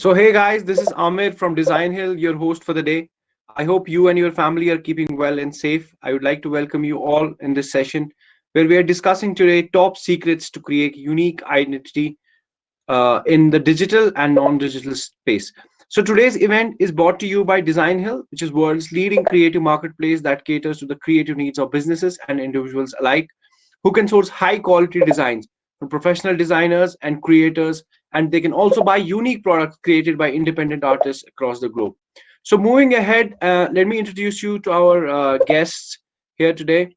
So, hey guys, this is Amir from Designhill, your host for the day. I hope you and your family are keeping well and safe. I would like to welcome you all in this session where we are discussing today top secrets to create unique identity in the digital and non-digital space. So today's event is brought to you by Designhill, which is world's leading creative marketplace that caters to the creative needs of businesses and individuals alike, who can source high quality designs from professional designers and creators, and they can also buy unique products created by independent artists across the globe. So moving ahead, let me introduce you to our guests here today.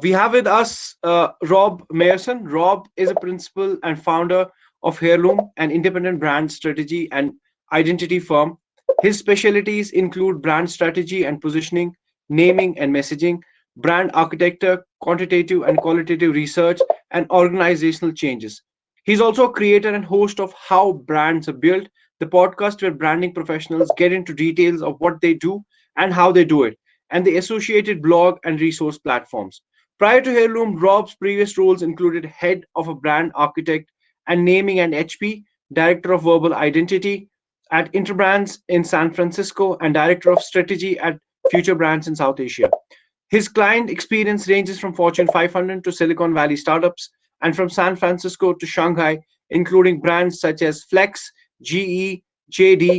We have with us Rob Mayerson. Rob is a principal and founder of Heirloom, an independent brand strategy and identity firm. His specialties include brand strategy and positioning, naming and messaging, brand architecture, quantitative and qualitative research, and organizational changes. He's also a creator and host of How Brands Are Built, the podcast where branding professionals get into details of what they do and how they do it, and the associated blog and resource platforms. Prior to Heirloom, Rob's previous roles included head of a brand architect and naming at HP, director of verbal identity at Interbrands in San Francisco, and director of strategy at Future Brands in South Asia. His client experience ranges from Fortune 500 to Silicon Valley startups and from San Francisco to Shanghai, including brands such as Flex, GE, JD,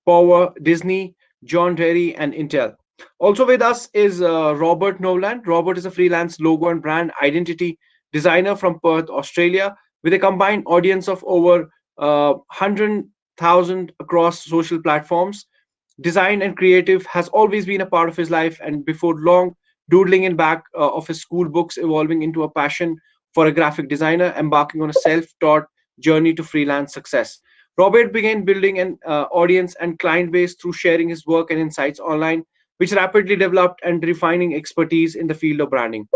Power, Disney, John Deere, and Intel. Also with us is Robert Nolan. Robert is a freelance logo and brand identity designer from Perth, Australia, with a combined audience of over 100,000 across social platforms. Design and creative has always been a part of his life, and before long, doodling in back of his school books, evolving into a passion for a graphic designer, embarking on a self-taught journey to freelance success. Robert began building an audience and client base through sharing his work and insights online, which rapidly developed and refining expertise in the field of branding.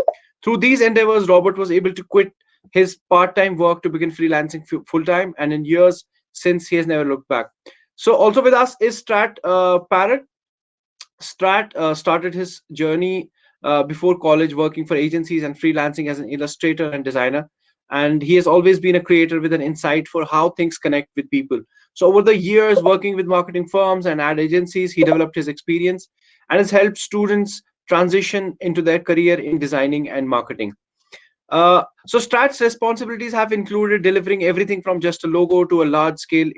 Through these endeavors, Robert was able to quit his part-time work to begin freelancing full-time, and in years since, he has never looked back. So, also with us is Strat Parrott. Strat started his journey before college working for agencies and freelancing as an illustrator and designer. And he has always been a creator with an insight for how things connect with people. So, over the years, working with marketing firms and ad agencies, he developed his experience and has helped students transition into their career in designing and marketing. So Strat's responsibilities have included delivering everything from just a logo to a large scale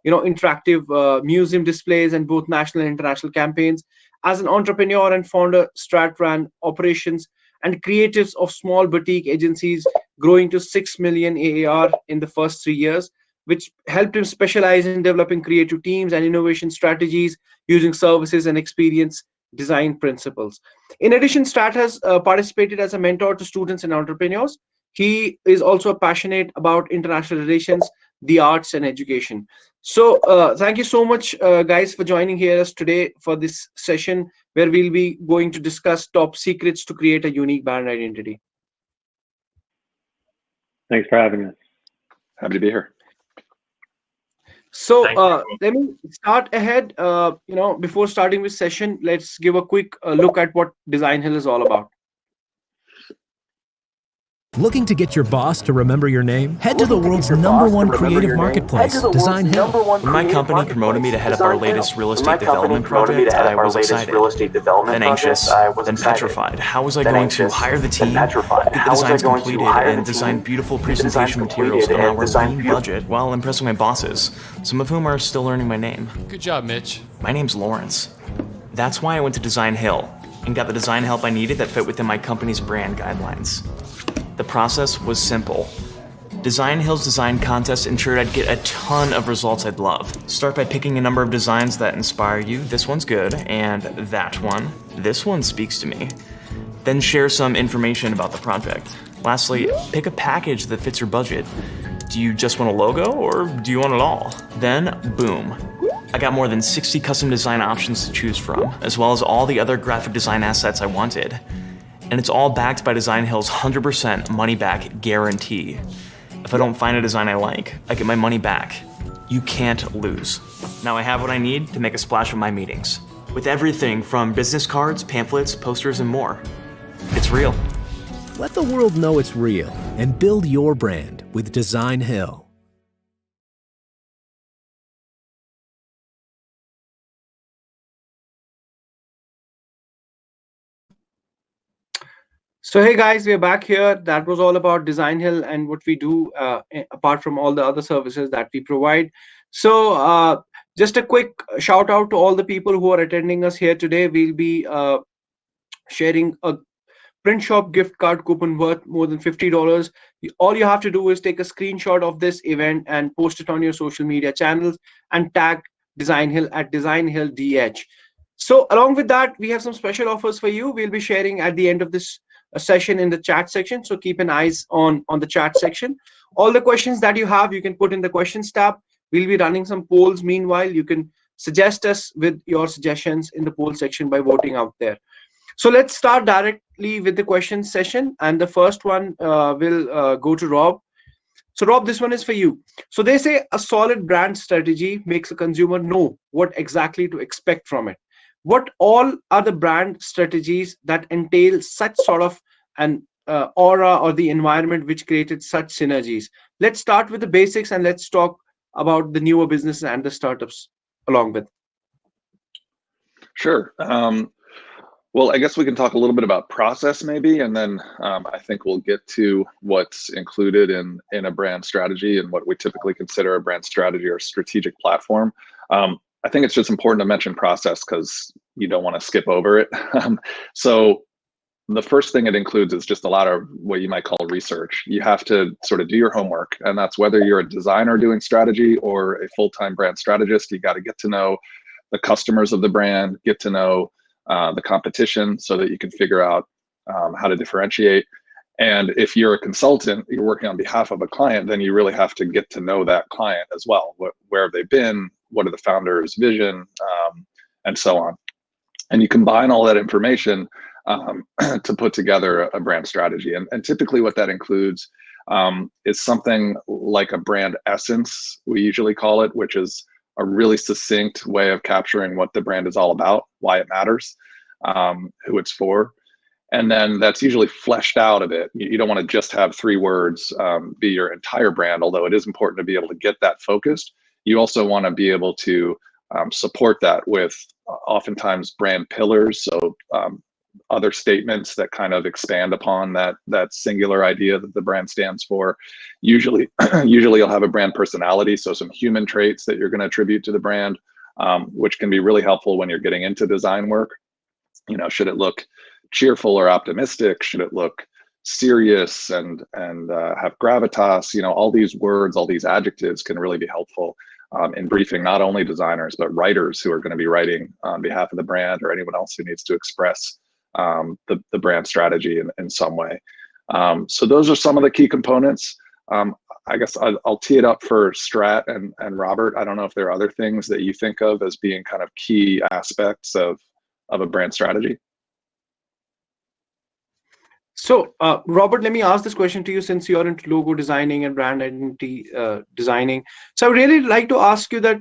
interactive museum displays and both national and international campaigns. As an entrepreneur and founder, Strat ran operations and creatives of small boutique agencies, growing to 6 million AAR in the first 3 years, which helped him specialize in developing creative teams and innovation strategies using services and experience design principles. In addition, Strat has participated as a mentor to students and entrepreneurs. He is also passionate about international relations, the arts, and education. So, thank you so much, guys, for joining here us today for this session where we'll be going to discuss top secrets to create a unique brand identity. Thanks for having us. Happy to be here. So let me start ahead. Before starting this session, let's give a quick look at what Designhill is all about. Looking to get your boss to remember your name? Head to the world's #1 creative marketplace, Designhill. When my company promoted me to head up our latest real estate development project, I was excited, then anxious, then petrified. How was I going to hire the team, get the designs completed, and design beautiful presentation materials on our lean budget while impressing my bosses, some of whom are still learning my name? Good job, Mitch. My name's Lawrence. That's why I went to Designhill and got the design help I needed that fit within my company's brand guidelines. The process was simple. Designhill's design contest ensured I'd get a ton of results I'd love. Start by picking a number of designs that inspire you. This one's good, and that one. This one speaks to me. Then share some information about the project. Lastly, pick a package that fits your budget. Do you just want a logo, or do you want it all? Then, boom. I got more than 60 custom design options to choose from, as well as all the other graphic design assets I wanted. And it's all backed by Designhill's 100% money-back guarantee. If I don't find a design I like, I get my money back. You can't lose. Now I have what I need to make a splash in my meetings, with everything from business cards, pamphlets, posters, and more. It's real. Let the world know it's real and build your brand with Designhill. So hey guys, we're back here. That was all about Design Hill and what we do, apart from all the other services that we provide. So just a quick shout out to all the people who are attending us here today. We'll be sharing a print shop gift card coupon worth more than $50. All you have to do is take a screenshot of this event and post it on your social media channels and tag Design Hill at Design Hill DH. So along with that, we have some special offers for you. We'll be sharing at the end of this session in the chat section. So keep an eyes on the chat section. All the questions that you have, you can put in the questions tab. We'll be running some polls. Meanwhile, you can suggest us with your suggestions in the poll section by voting out there. So let's start directly with the question session. And the first one will go to Rob. So, Rob, this one is for you. So, they say a solid brand strategy makes a consumer know what exactly to expect from it. What all are the brand strategies that entail such sort of an aura or the environment which created such synergies? Let's start with the basics and let's talk about the newer businesses and the startups along with. Sure. Well, I guess we can talk a little bit about process maybe, and then I think we'll get to what's included in a brand strategy and what we typically consider a brand strategy or strategic platform. I think it's just important to mention process because you don't want to skip over it. So the first thing it includes is just a lot of what you might call research. You have to sort of do your homework, and that's whether you're a designer doing strategy or a full-time brand strategist. You got to get to know the customers of the brand, get to know the competition so that you can figure out how to differentiate. And if you're a consultant, you're working on behalf of a client, then you really have to get to know that client as well. Where have they been? What are the founders' vision? And so on. And you combine all that information to put together a brand strategy. And typically what that includes is something like a brand essence, we usually call it, which is a really succinct way of capturing what the brand is all about, why it matters, who it's for. And then that's usually fleshed out a bit. You don't want to just have 3 words be your entire brand, although it is important to be able to get that focused. You also want to be able to support that with oftentimes brand pillars. So other statements that kind of expand upon that singular idea that the brand stands for. Usually you'll have a brand personality, so some human traits that you're going to attribute to the brand, which can be really helpful when you're getting into design work. Should it look cheerful or optimistic? Should it look serious and have gravitas? All these words, all these adjectives can really be helpful in briefing not only designers but writers who are going to be writing on behalf of the brand, or anyone else who needs to express the brand strategy in some way. So those are some of the key components. I guess I'll tee it up for Strat and Robert. I don't know if there are other things that you think of as being kind of key aspects of a brand strategy. So, Robert, let me ask this question to you since you're into logo designing and brand identity designing. So, I would really like to ask you that,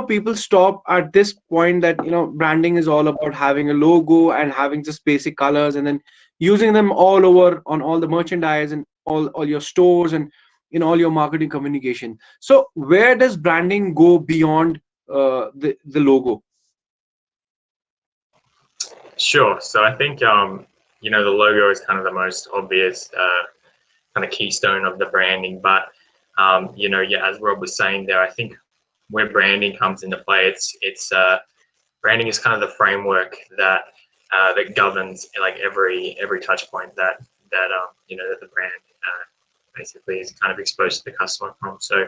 people stop at this point that, branding is all about having a logo and having just basic colors and then using them all over on all the merchandise and all your stores and in all your marketing communication. So, where does branding go beyond the logo? Sure. So I think the logo is kind of the most obvious kind of keystone of the branding. But as Rob was saying there, I think where branding comes into play, it's branding is kind of the framework that governs like every touch point that the brand basically is kind of exposed to the customer from. So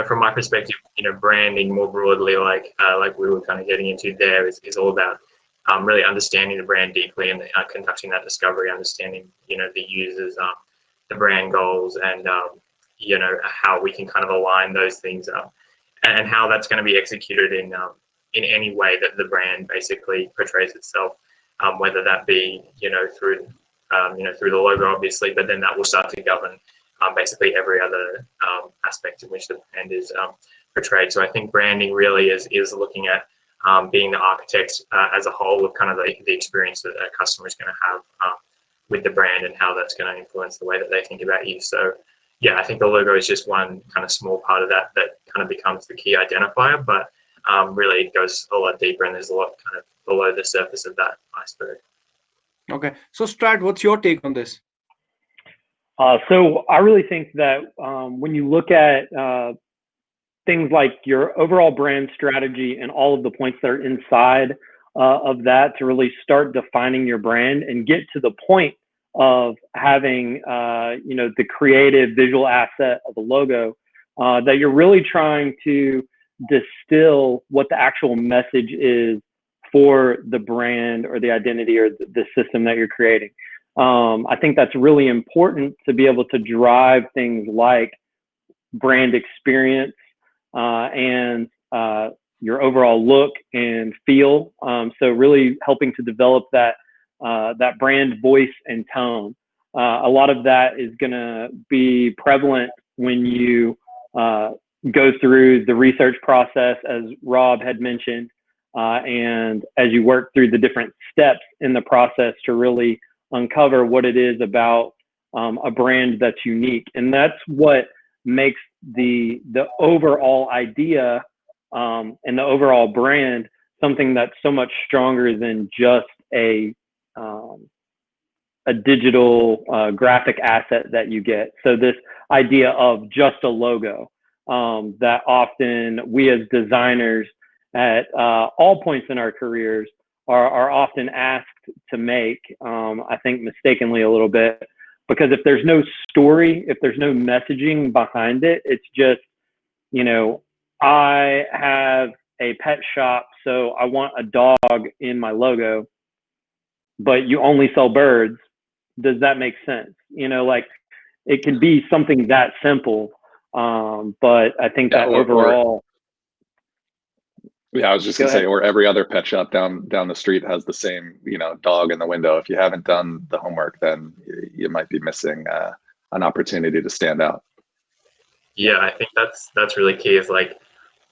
from my perspective, branding more broadly, like we were kind of getting into there, is all about really understanding the brand deeply and conducting that discovery, understanding the users, the brand goals, and how we can kind of align those things up, and how that's going to be executed in any way that the brand basically portrays itself, whether that be through the logo, obviously, but then that will start to govern basically every other aspect in which the brand is portrayed. So I think branding really is looking at being the architects as a whole of kind of the experience that a customer is going to have with the brand, and how that's going to influence the way that they think about you. So yeah, I think the logo is just one kind of small part of that kind of becomes the key identifier, but really it goes a lot deeper, and there's a lot kind of below the surface of that iceberg. Okay. So Strat, what's your take on this? So I really think that when you look at things like your overall brand strategy and all of the points that are inside of that to really start defining your brand and get to the point of having, the creative visual asset of a logo, that you're really trying to distill what the actual message is for the brand or the identity or the system that you're creating. I think that's really important to be able to drive things like brand experience and your overall look and feel. So really helping to develop that brand voice and tone. A lot of that is going to be prevalent when you go through the research process, as Rob had mentioned, and as you work through the different steps in the process to really uncover what it is about a brand that's unique. And that's what makes the overall idea and the overall brand something that's so much stronger than just a digital graphic asset that you get. So this idea of just a logo that often we as designers at all points in our careers are often asked to make, I think mistakenly a little bit, because if there's no story, if there's no messaging behind it, it's just, I have a pet shop, so I want a dog in my logo, but you only sell birds. Does that make sense? It can be something that simple, but I think that overall. Yeah, I was just gonna say, or every other pet shop down the street has the same, dog in the window. If you haven't done the homework, then you might be missing an opportunity to stand out. Yeah, I think that's really key. Is like,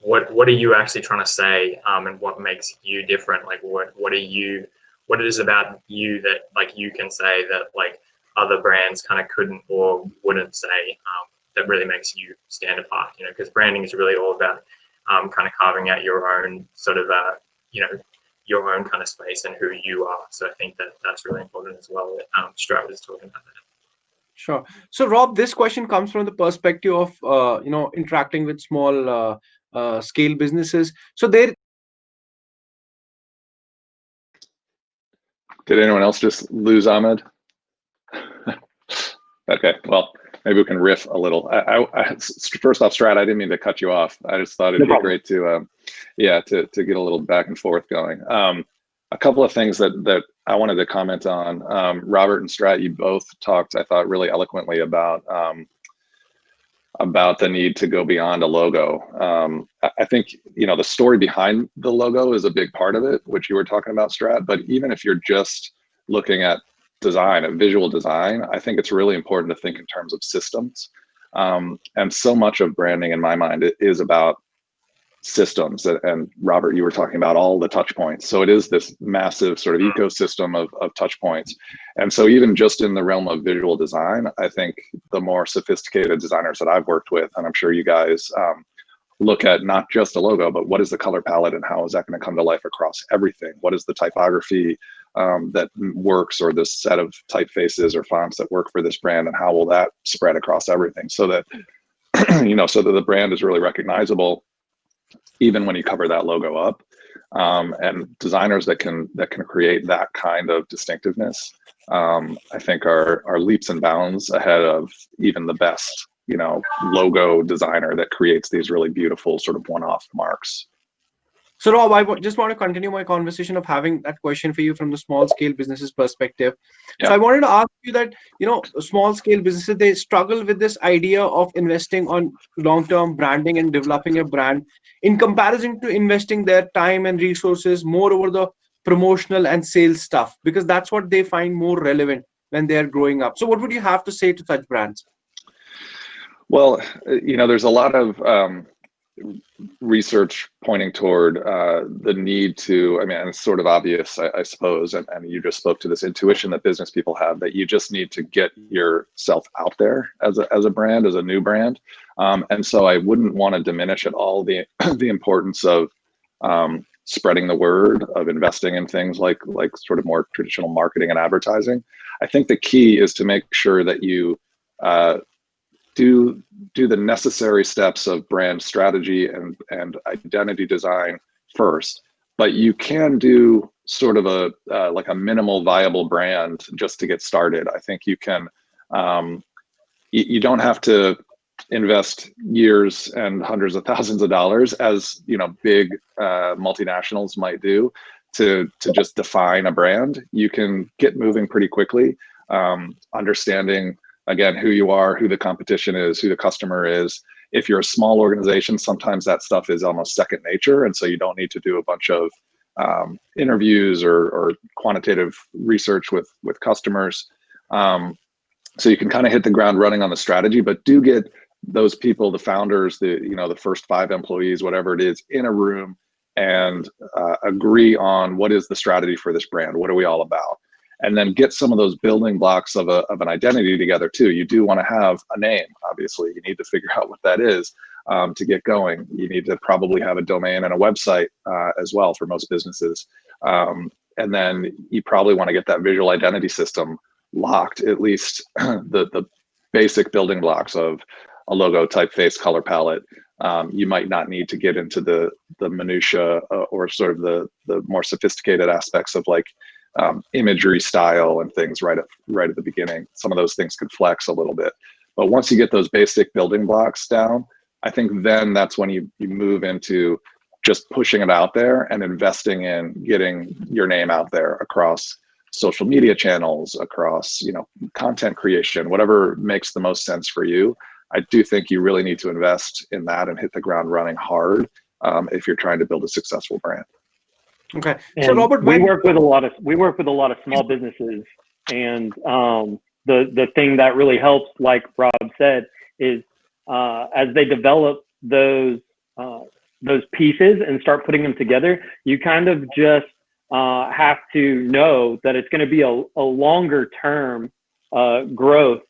what are you actually trying to say, and what makes you different? Like, what it is about you that like you can say that like other brands kind of couldn't or wouldn't say, that really makes you stand apart. Because branding is really all about kind of carving out your own sort of, your own kind of space and who you are. So I think that's really important as well. Strat was talking about that. Sure. So Rob, this question comes from the perspective of interacting with small scale businesses. So there. Did anyone else just lose Ahmed? Okay, well, maybe we can riff a little. First off, Strat, I didn't mean to cut you off. I just thought it'd be great to, to get a little back and forth going. A couple of things that I wanted to comment on. Robert and Strat, you both talked, I thought, really eloquently about the need to go beyond a logo. I think, the story behind the logo is a big part of it, which you were talking about, Strat. But even if you're just looking at design, at visual design, I think it's really important to think in terms of systems. And so much of branding, in my mind, it is about systems. And Robert, you were talking about all the touch points. So it is this massive sort of ecosystem of touch points. And so even just in the realm of visual design, I think the more sophisticated designers that I've worked with, and I'm sure you guys look at not just a logo, but what is the color palette and how is that going to come to life across everything? What is the typography that works, or this set of typefaces or fonts that work for this brand, and how will that spread across everything so that, so that the brand is really recognizable even when you cover that logo up. And designers that can create that kind of distinctiveness, I think are leaps and bounds ahead of even the best, logo designer that creates these really beautiful sort of one-off marks. So Rob, I just want to continue my conversation of having that question for you from the small scale businesses perspective. Yeah. So I wanted to ask you that, small scale businesses, they struggle with this idea of investing on long-term branding and developing a brand in comparison to investing their time and resources more over the promotional and sales stuff, because that's what they find more relevant when they're growing up. So what would you have to say to such brands? Well, there's a lot of research pointing toward the need to, and it's sort of obvious, I suppose, and you just spoke to this intuition that business people have, that you just need to get yourself out there as a brand, as a new brand. And so I wouldn't want to diminish at all the importance of spreading the word, of investing in things like sort of more traditional marketing and advertising. I think the key is to make sure that you do the necessary steps of brand strategy and identity design first, but you can do sort of a like a minimal viable brand just to get started. I think you can you don't have to invest years and hundreds of thousands of dollars, as big multinationals might do, to just define a brand. You can get moving pretty quickly, understanding again who you are, who the competition is, who the customer is. If you're a small organization, sometimes that stuff is almost second nature, and so you don't need to do a bunch of interviews or quantitative research with customers. So you can kind of hit the ground running on the strategy, but do get those people, the founders, the first 5 employees, whatever it is, in a room and agree on what is the strategy for this brand. What are we all about? And then get some of those building blocks of an identity together too. You do want to have a name, obviously. You need to figure out what that is to get going. You need to probably have a domain and a website as well for most businesses. And then you probably want to get that visual identity system locked, at least the basic building blocks of a logo, typeface, color palette. You might not need to get into the minutia or sort of the more sophisticated aspects of like imagery, style, and things right at the beginning. Some of those things could flex a little bit, but once you get those basic building blocks down, I think then that's when you move into just pushing it out there and investing in getting your name out there across social media channels, across content creation, whatever makes the most sense for you. I do think you really need to invest in that and hit the ground running hard if you're trying to build a successful brand. Okay. And so Robert, we work with a lot of small businesses, and the thing that really helps, like Rob said, is as they develop those pieces and start putting them together, you kind of just have to know that it's going to be a longer term growth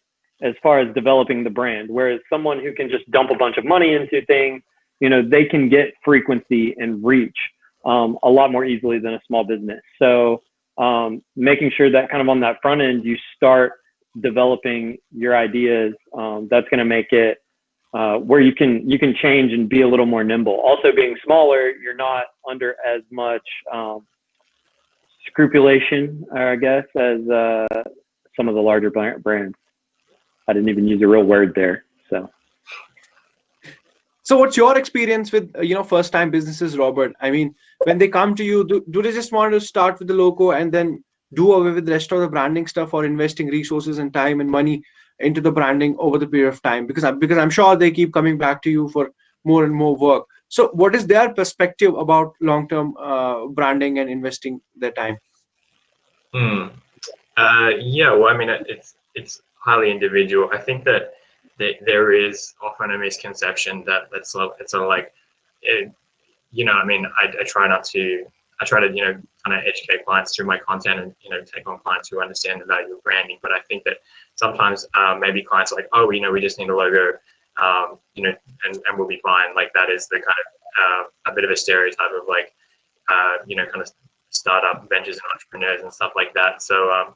as far as developing the brand. Whereas someone who can just dump a bunch of money into things, they can get frequency and reach a lot more easily than a small business. So making sure that kind of on that front end, you start developing your ideas, that's going to make it where you can change and be a little more nimble. Also, being smaller, you're not under as much scrupulation, I guess, as some of the larger brands. I didn't even use a real word there. So what's your experience with first time businesses, Robert? I mean, when they come to you, do they just want to start with the logo and then do away with the rest of the branding stuff, or investing resources and time and money into the branding over the period of time? Because I'm sure they keep coming back to you for more and more work. So what is their perspective about long-term branding and investing their time? Yeah, well, I mean, it's highly individual. I think that there is often a misconception that it's sort of like, I mean, I try to kind of educate clients through my content and take on clients who understand the value of branding. But I think that sometimes maybe clients are like, oh, we just need a logo, and we'll be fine. Like that is the kind of a bit of a stereotype of like, kind of startup ventures and entrepreneurs and stuff like that. So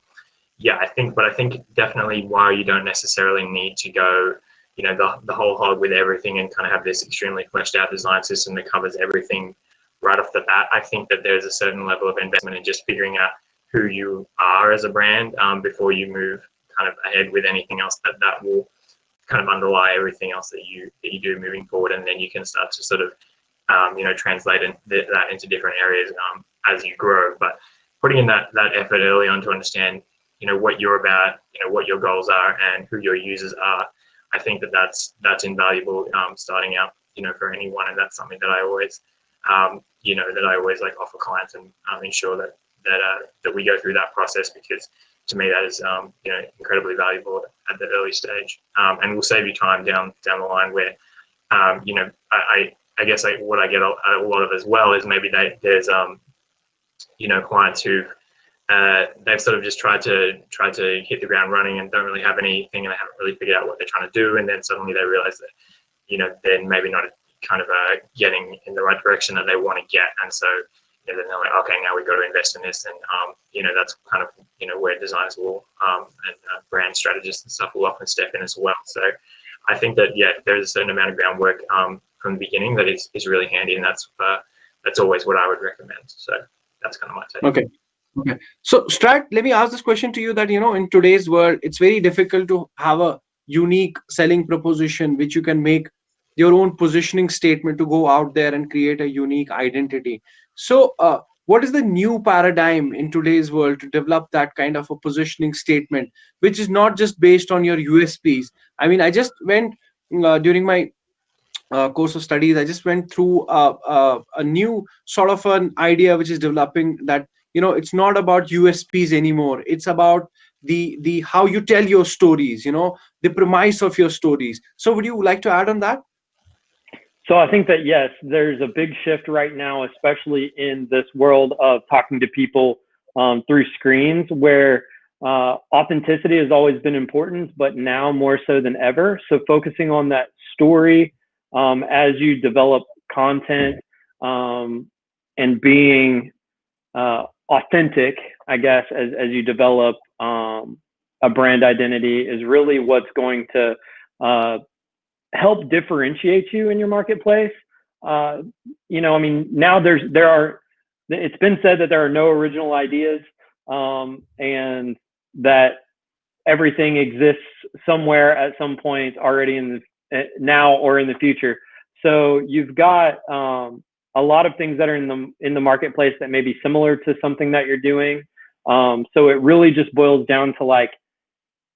yeah, I think definitely while you don't necessarily need to go, the whole hog with everything and kind of have this extremely fleshed out design system that covers everything right off the bat, I think that there's a certain level of investment in just figuring out who you are as a brand before you move kind of ahead with anything else that will kind of underlie everything else that you do moving forward, and then you can start to sort of translate that into different areas as you grow. But putting in that effort early on to understand what you're about, what your goals are and who your users are, I think that's invaluable starting out, for anyone. And that's something that I always like offer clients and ensure that we go through that process, because to me that is incredibly valuable at the early stage, and will save you time down the line where I guess what I get a lot of as well is maybe there's clients who they've sort of just tried to hit the ground running and don't really have anything, and they haven't really figured out what they're trying to do, and then suddenly they realize that they're maybe not kind of getting in the right direction that they want to get, and so then they're like, okay, now we've got to invest in this. And, that's kind of, where designers will, and brand strategists and stuff will often step in as well. So I think that, there's a certain amount of groundwork from the beginning that is really handy. And that's always what I would recommend. So that's kind of my take. Okay. Okay. So Strat, let me ask this question to you that, in today's world, it's very difficult to have a unique selling proposition, which you can make your own positioning statement to go out there and create a unique identity. So, what is the new paradigm in today's world to develop that kind of a positioning statement, which is not just based on your USPs? I mean, I just went during my course of studies, I just went through a new sort of an idea which is developing, that it's not about USPs anymore. It's about the how you tell your stories, the premise of your stories. So would you like to add on that? So I think that, yes, there's a big shift right now, especially in this world of talking to people through screens, where authenticity has always been important, but now more so than ever. So focusing on that story as you develop content, and being authentic, I guess, as you develop a brand identity, is really what's going to help differentiate you in your marketplace. Now it's been said that there are no original ideas, and that everything exists somewhere at some point already in the now or in the future. So you've got a lot of things that are in the marketplace that may be similar to something that you're doing. So it really just boils down to like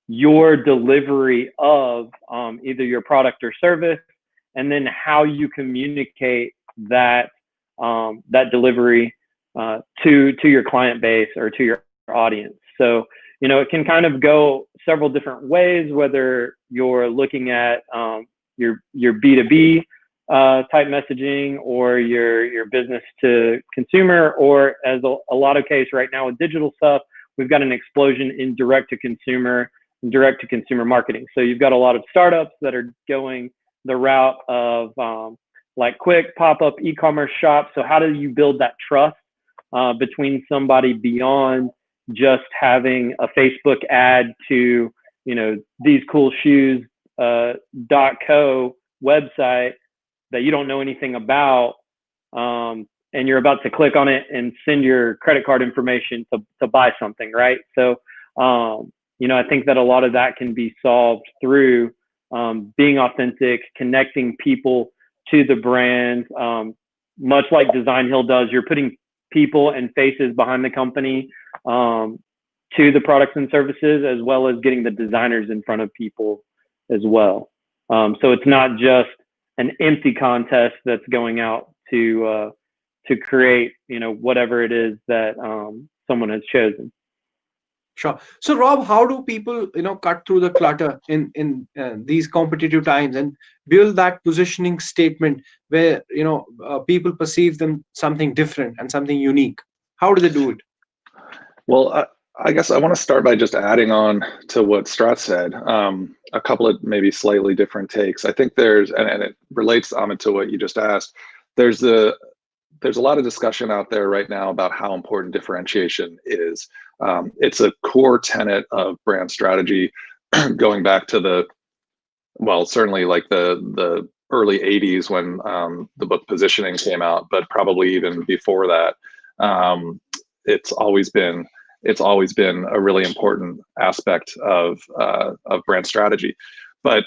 your delivery of either your product or service, and then how you communicate that delivery to your client base or to your audience. So it can kind of go several different ways, whether you're looking at your B2B type messaging, or your business to consumer, or as a lot of case right now with digital stuff, we've got an explosion in direct to consumer marketing. So you've got a lot of startups that are going the route of like quick pop-up e-commerce shops. So how do you build that trust between somebody beyond just having a Facebook ad to, these cool shoes .co website that you don't know anything about, and you're about to click on it and send your credit card information to buy something, right? So I think that a lot of that can be solved through being authentic, connecting people to the brand, much like Designhill does. You're putting people and faces behind the company to the products and services, as well as getting the designers in front of people as well. So it's not just an empty contest that's going out to create, whatever it is that someone has chosen. Sure. So Rob, how do people, cut through the clutter in these competitive times and build that positioning statement where, people perceive them something different and something unique? How do they do it? Well, I guess I want to start by just adding on to what Strat said, a couple of maybe slightly different takes. I think and it relates, Amit, to what you just asked. There's a lot of discussion out there right now about how important differentiation is. It's a core tenet of brand strategy, going back to certainly like the early 80s when the book Positioning came out, but probably even before that. It's always been a really important aspect of brand strategy. But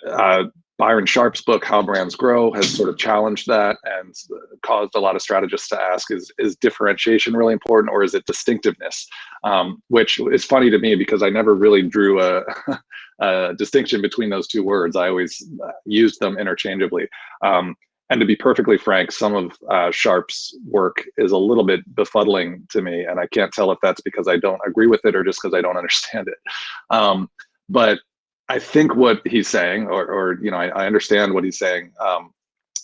Byron Sharp's book, How Brands Grow, has sort of challenged that and caused a lot of strategists to ask, is differentiation really important, or is it distinctiveness? Which is funny to me because I never really drew a distinction between those two words. I always used them interchangeably. And to be perfectly frank, some of Sharp's work is a little bit befuddling to me, and I can't tell if that's because I don't agree with it or just because I don't understand it. But I think what he's saying, or I understand what he's saying,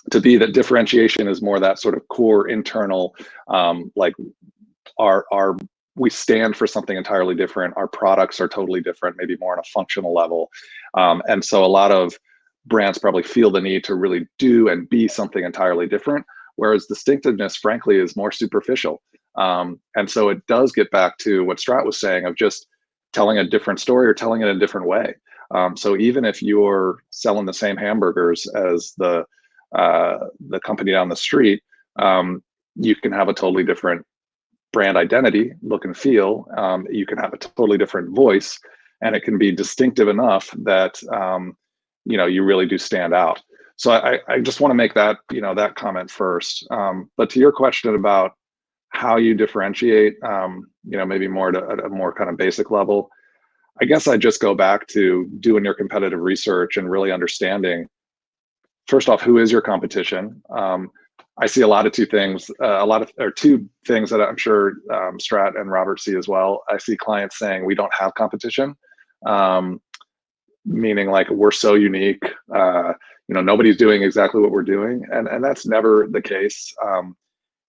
to be that differentiation is more that sort of core internal, like we stand for something entirely different. Our products are totally different, maybe more on a functional level, and so a lot of brands probably feel the need to really do and be something entirely different, whereas distinctiveness, frankly, is more superficial. And so it does get back to what Strat was saying of just telling a different story or telling it in a different way. So even if you're selling the same hamburgers as the company down the street, you can have a totally different brand identity, look and feel. You can have a totally different voice, and it can be distinctive enough that you really do stand out. So I just want to make that that comment first. But to your question about how you differentiate, maybe more at a more kind of basic level, I guess I just go back to doing your competitive research and really understanding, first off, who is your competition? I see a lot of two things that I'm sure Strat and Robert see as well. I see clients saying we don't have competition, meaning like we're so unique, nobody's doing exactly what we're doing, and that's never the case.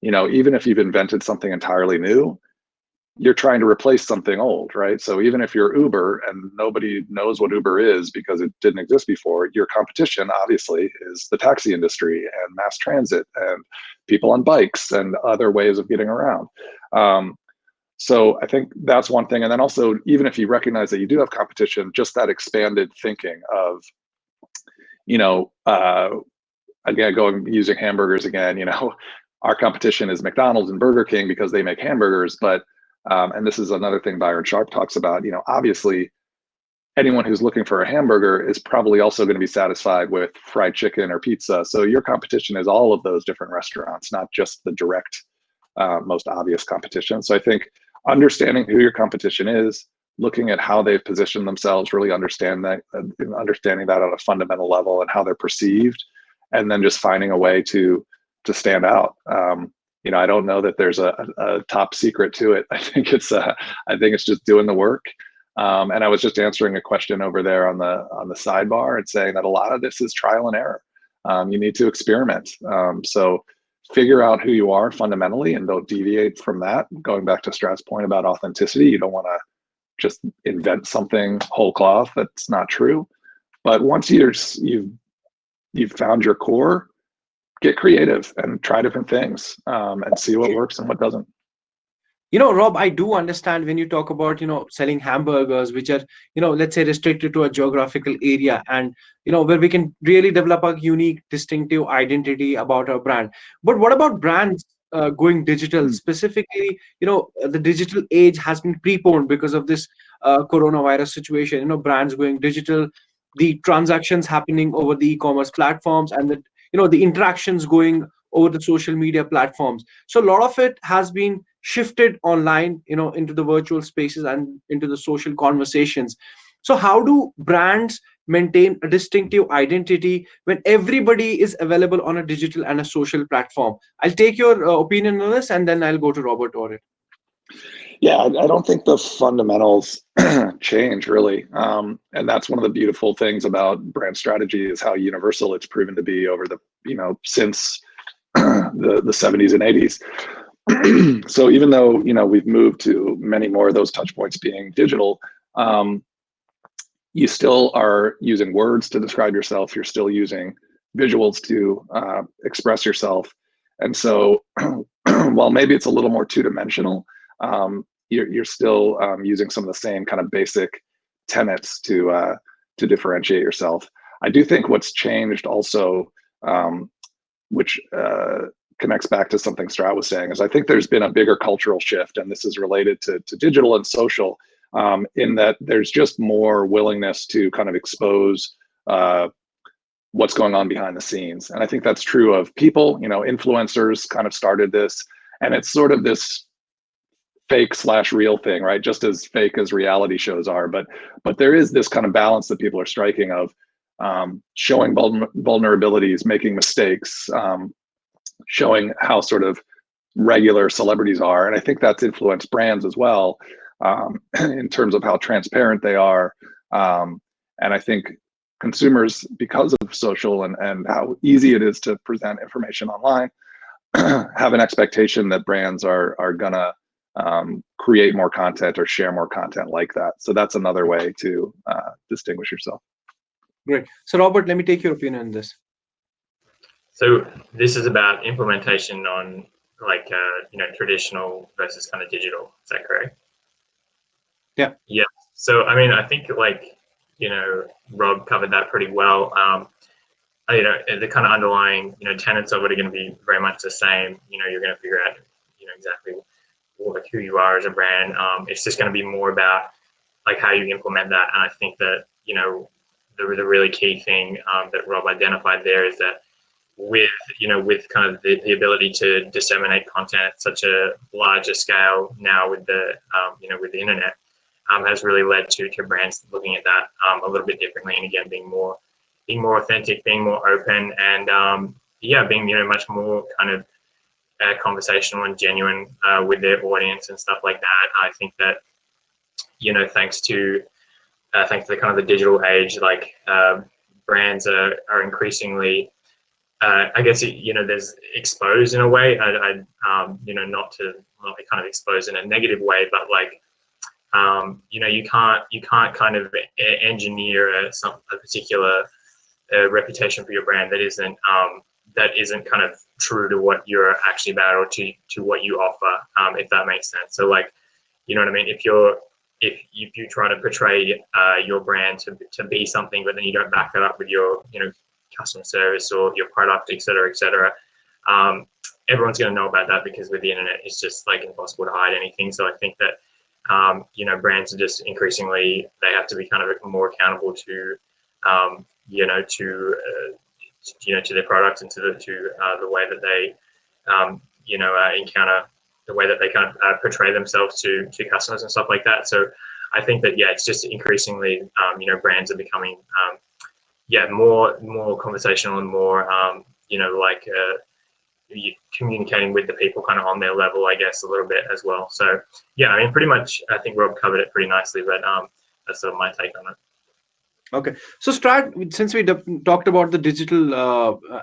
Even if you've invented something entirely new, you're trying to replace something old, right? So even if you're Uber and nobody knows what Uber is because it didn't exist before, your competition obviously is the taxi industry and mass transit and people on bikes and other ways of getting around. So I think that's one thing. And then also, even if you recognize that you do have competition, just that expanded thinking of, again, using hamburgers again, our competition is McDonald's and Burger King because they make hamburgers, but and this is another thing Byron Sharp talks about, obviously anyone who's looking for a hamburger is probably also going to be satisfied with fried chicken or pizza. So your competition is all of those different restaurants, not just the direct, most obvious competition. So I think understanding who your competition is, looking at how they've positioned themselves, really understanding that on a fundamental level and how they're perceived, and then just finding a way to stand out. I don't know that there's a top secret to it. I think it's just doing the work. And I was just answering a question over there on the sidebar and saying that a lot of this is trial and error. You need to experiment. So figure out who you are fundamentally and don't deviate from that. Going back to Strat's point about authenticity, you don't want to just invent something whole cloth that's not true. But once you've found your core, get creative and try different things, and see what works and what doesn't. Rob, I do understand when you talk about, selling hamburgers, which are, let's say restricted to a geographical area, and, where we can really develop a unique, distinctive identity about our brand. But what about brands going digital? Specifically, the digital age has been preponed because of this coronavirus situation, brands going digital, the transactions happening over the e-commerce platforms, and the interactions going over the social media platforms. So a lot of it has been shifted online, into the virtual spaces and into the social conversations. So how do brands maintain a distinctive identity when everybody is available on a digital and a social platform? I'll take your opinion on this, and then I'll go to Robert on it. Yeah, I don't think the fundamentals change really. And that's one of the beautiful things about brand strategy is how universal it's proven to be over the, since the 70s and 80s. So even though, we've moved to many more of those touch points being digital, you still are using words to describe yourself. You're still using visuals to express yourself. And so while maybe it's a little more two-dimensional, you're still using some of the same kind of basic tenets to differentiate yourself. I do think what's changed also, which connects back to something Strat was saying, is I think there's been a bigger cultural shift, and this is related to digital and social, in that there's just more willingness to kind of expose what's going on behind the scenes. And I think that's true of people, influencers kind of started this, and it's sort of this fake/real thing, right? Just as fake as reality shows are, but there is this kind of balance that people are striking of showing vulnerabilities, making mistakes, showing how sort of regular celebrities are. And I think that's influenced brands as well, in terms of how transparent they are. And I think consumers, because of social and how easy it is to present information online, have an expectation that brands are gonna create more content or share more content like that. So that's another way to distinguish yourself. Great. So Robert, let me take your opinion on this. So this is about implementation on like traditional versus kind of digital. Is that correct? Yeah. Yeah. So I mean, I think like Rob covered that pretty well. The kind of underlying tenets of it are going to be very much the same. You're going to figure out exactly who you are as a brand. It's just going to be more about like how you implement that. And I think that the really key thing that Rob identified there is that with kind of the ability to disseminate content at such a larger scale now with the with the internet, has really led to brands looking at that a little bit differently, and again being more authentic, being more open, and being much more kind of conversational and genuine with their audience and stuff like that. I think that thanks to the kind of the digital age, like brands are increasingly I guess there's exposed in a way. Not be kind of exposed in a negative way, but like you can't kind of engineer a particular reputation for your brand that isn't kind of true to what you're actually about, or to what you offer, if that makes sense. So like, you know what I mean? If you try to portray your brand to be something, but then you don't back it up with your customer service or your product, et cetera, everyone's going to know about that, because with the internet, it's just like impossible to hide anything. So I think that brands are just increasingly, they have to be kind of more accountable to to their products and to the way that they encounter, the way that they kind of portray themselves to customers and stuff like that. So I think that it's just increasingly brands are becoming more conversational and more communicating with the people kind of on their level, I guess, a little bit as well. So I mean, pretty much I think Rob covered it pretty nicely, but that's sort of my take on it. Okay, so Strat, since we talked about the digital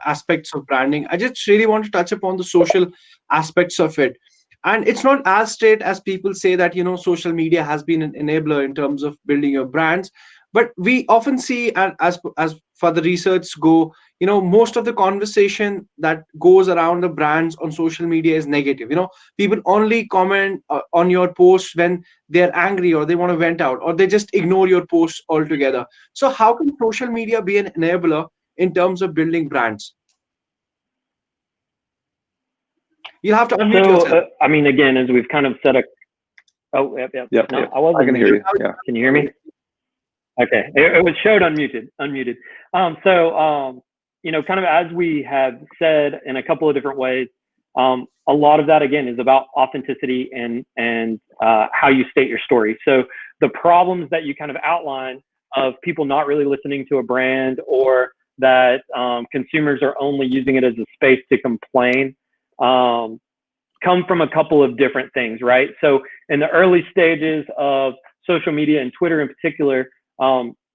aspects of branding, I just really want to touch upon the social aspects of it. And it's not as straight as people say that social media has been an enabler in terms of building your brands, but we often see, and as for the research go, most of the conversation that goes around the brands on social media is negative. People only comment on your posts when they're angry, or they want to vent out, or they just ignore your posts altogether. So how can social media be an enabler in terms of building brands? You have to unmute yourself. I mean, again, as we've kind of said, Yep. No, I wasn't. I can hear you. Yeah. Can you hear me? Okay, it was showed unmuted. Kind of as we have said in a couple of different ways, a lot of that again is about authenticity and how you state your story. So the problems that you kind of outline of people not really listening to a brand, or that consumers are only using it as a space to complain, come from a couple of different things, right? So in the early stages of social media, and Twitter in particular,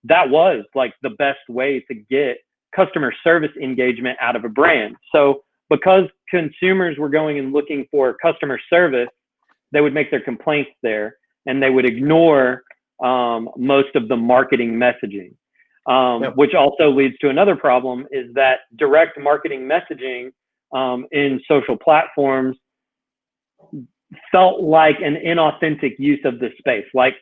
that was like the best way to get customer service engagement out of a brand. So because consumers were going and looking for customer service, they would make their complaints there, and they would ignore most of the marketing messaging, which also leads to another problem, is that direct marketing messaging in social platforms felt like an inauthentic use of the space, right?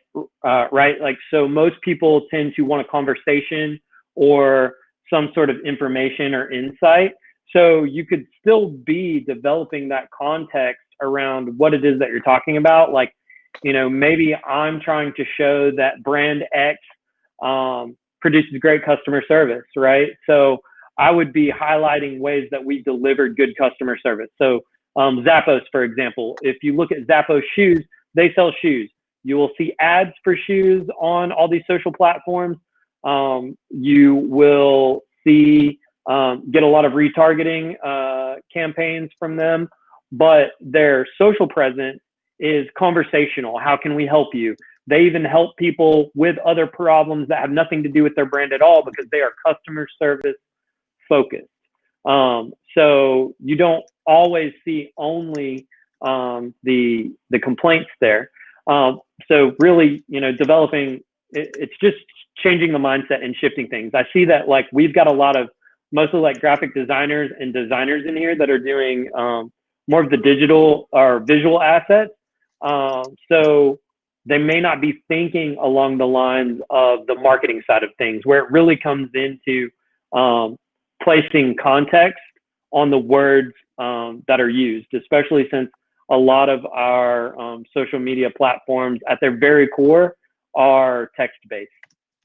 Like, so most people tend to want a conversation or some sort of information or insight. So you could still be developing that context around what it is that you're talking about. Like, maybe I'm trying to show that brand X produces great customer service, right? So I would be highlighting ways that we delivered good customer service. So Zappos, for example, if you look at Zappos shoes, they sell shoes. You will see ads for shoes on all these social platforms. You will see, get a lot of retargeting campaigns from them, but their social presence is conversational. How can we help you? They even help people with other problems that have nothing to do with their brand at all, because they are customer service focused. So you don't always see only the complaints there. So really, developing, it's just changing the mindset and shifting things. I see that, like, we've got a lot of mostly like graphic designers and designers in here that are doing more of the digital or visual assets. So they may not be thinking along the lines of the marketing side of things, where it really comes into placing context on the words that are used, especially since a lot of our social media platforms at their very core are text-based.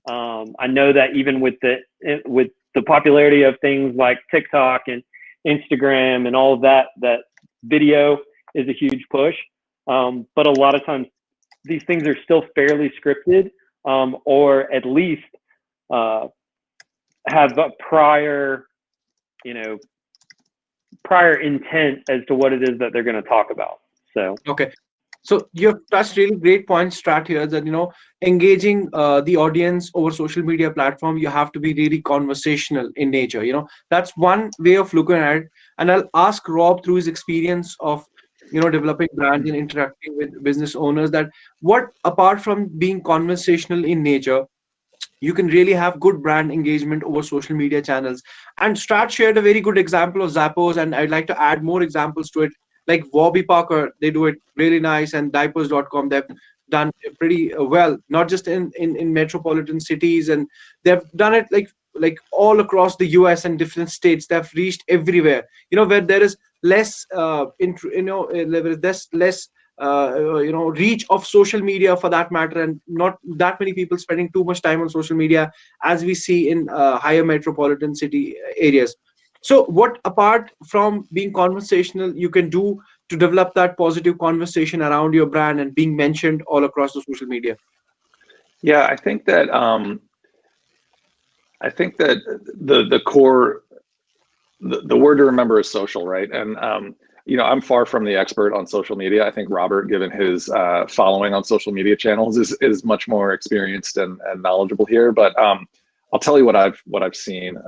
I know that even with the popularity of things like TikTok and Instagram and all of that, that video is a huge push. But a lot of times these things are still fairly scripted, or at least have a prior intent as to what it is that they're going to talk about. So Okay. So you've touched really great points, Strat, here that, engaging the audience over social media platform, you have to be really conversational in nature. That's one way of looking at it. And I'll ask Rob, through his experience of, developing brands and interacting with business owners, that what, apart from being conversational in nature, you can really have good brand engagement over social media channels. And Strat shared a very good example of Zappos, and I'd like to add more examples to it. Like Warby Parker, they do it really nice, and diapers.com, they've done pretty well, not just in metropolitan cities, and they've done it like all across the US and different states. They've reached everywhere, where there is less there's less reach of social media, for that matter, and not that many people spending too much time on social media as we see in higher metropolitan city areas. So what, apart from being conversational, you can do to develop that positive conversation around your brand and being mentioned all across the social media? Yeah, I think that the core, the word to remember is social, right? And I'm far from the expert on social media. I think Robert, given his following on social media channels, is much more experienced and knowledgeable here. But I'll tell you what I've seen.